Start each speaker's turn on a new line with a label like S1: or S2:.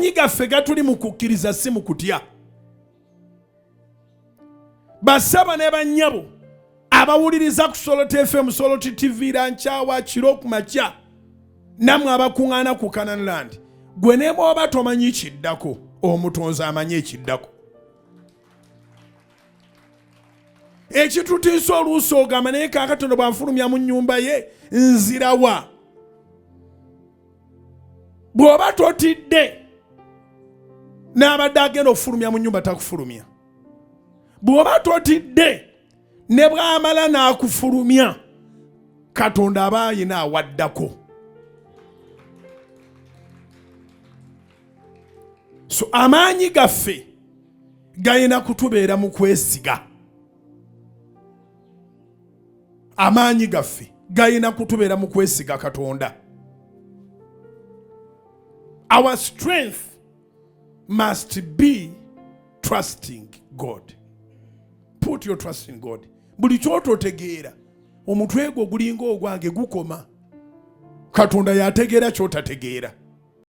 S1: amaanyi gaffe gatuli mu kukkiriza si mu kutya. Basaba ne bannyabo abawuliriza ku Soloti FM, Soloti TV, Rankyawa, kiro ku makya, nammwe abakuŋŋaana ku Canaan Land, gwe ne bw'oba tomanyi kiddako, omutonzi amanyi ekiddako. Ekitutiisa oluusi ogamba naye kaakatono bw'anfulumya mu nnyumba ye nzirawa. Bw'oba totidde n'abadde agenda okufulumya mu nnyumba takufulumya. Bw'oba totidde ne bw'amala n'akufulumya, Katonda aba ayina awaddako. So amaanyi gaffe gayina kutubeera mu kwesiga. Amaanyi gaffe gayina kutubeera mu kwesiga Katonda. Our strength must be trusting God. Put your trust in God. Buli kyototegeera omutwe gwo gulinga ogwange gukoma. Katonda yategeera kyotategeera.